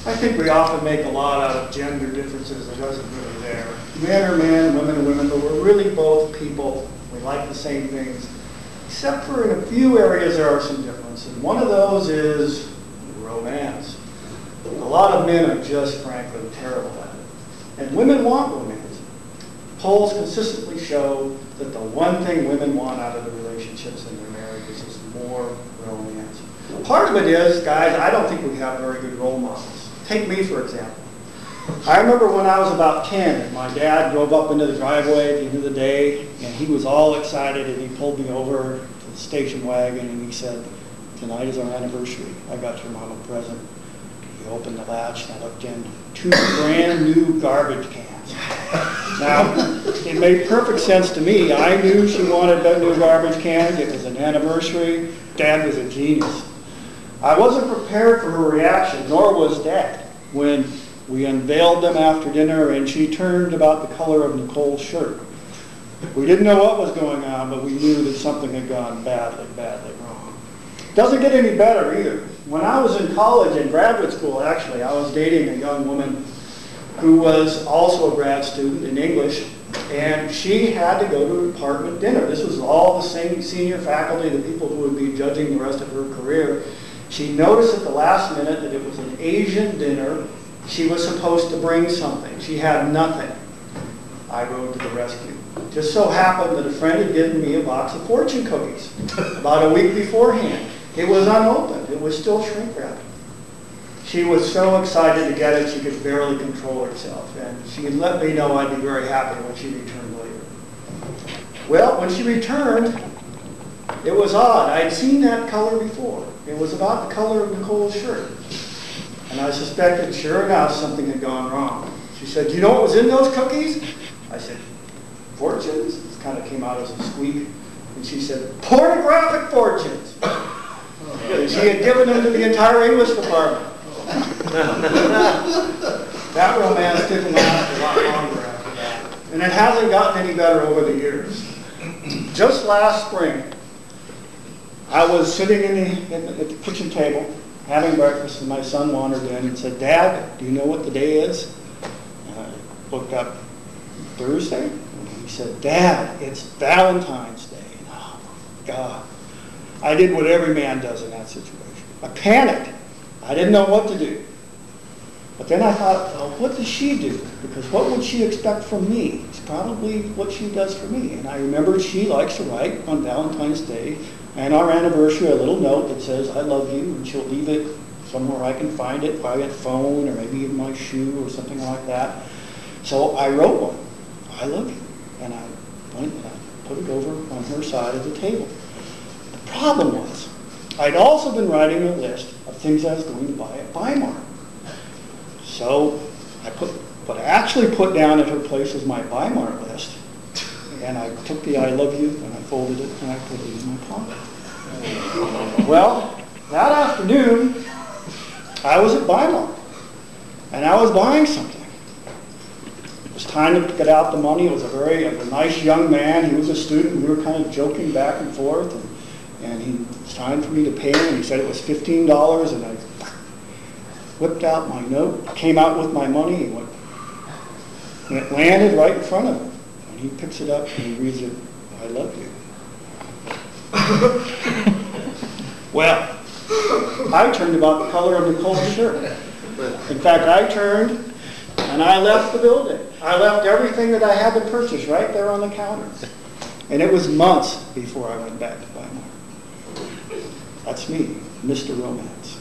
I think we often make a lot out of gender differences that wasn't really there. Men are men, women are women, but we're really both people. We like the same things. Except for in a few areas there are some differences. One of those is romance. A lot of men are just frankly terrible at it. And women want romance. Polls consistently show that the one thing women want out of the relationships in their marriages is more romance. Part of it is, guys, I don't think we have very good role models. Take me, for example. I remember when I was about 10, my dad drove up into the driveway at the end of the day, and he was all excited, and he pulled me over to the station wagon, and he said, "Tonight is our anniversary. I got your mom a present." He opened the latch, and I looked in, 2 brand new garbage cans. Now, it made perfect sense to me. I knew she wanted that new garbage can. It was an anniversary. Dad was a genius. I wasn't prepared for her reaction, nor was Dad, when we unveiled them after dinner and she turned about the color of Nicole's shirt. We didn't know what was going on, but we knew that something had gone badly, badly wrong. Doesn't get any better either. When I was in college and graduate school, actually, I was dating a young woman who was also a grad student in English, and she had to go to a department dinner. This was all the same senior faculty, the people who would be judging the rest of her career. She noticed at the last minute that it was an Asian dinner. She was supposed to bring something. She had nothing. I rode to the rescue. Just so happened that a friend had given me a box of fortune cookies about a week beforehand. It was unopened. It was still shrink wrapped. She was so excited to get it, she could barely control herself. And she let me know I'd be very happy when she returned later. Well, when she returned, it was odd. I'd seen that color before. It was about the color of Nicole's shirt. And I suspected, sure enough, something had gone wrong. She said, "Do you know what was in those cookies?" I said, "Fortunes?" It kind of came out as a squeak. And she said, "Pornographic fortunes." And she had given them to the entire English department. That romance didn't last a lot longer after that. And it hasn't gotten any better over the years. Just last spring, I was sitting at the kitchen table having breakfast, and my son wandered in and said, "Dad, do you know what the day is?" And I looked up, "Thursday?" And he said, "Dad, it's Valentine's Day." And oh, God. I did what every man does in that situation. I panicked. I didn't know what to do. But then I thought, well, what does she do? Because what would she expect from me? It's probably what she does for me. And I remembered she likes to write on Valentine's Day and our anniversary a little note that says, "I love you," and she'll leave it somewhere I can find it, probably a phone or maybe in my shoe or something like that. So I wrote one, "I love you," and I went and I put it over on her side of the table. The problem was, I'd also been writing a list of things I was going to buy at Weimar. So what I actually put down at her place was my Weimar list. And I took the "I love you" and I folded it and I put it in my pocket. Well, that afternoon, I was at Weimar. And I was buying something. It was time to get out the money. It was a nice young man. He was a student. We were kind of joking back and forth. And it was time for me to pay him. And he said it was $15. And I whipped out my note, came out with my money, and it landed right in front of him. And he picks it up and he reads it, "I love you." Well, I turned about the color of Nicole's shirt. In fact, I turned and I left the building. I left everything that I had to purchase right there on the counter. And it was months before I went back to Weimar. That's me, Mr. Romance.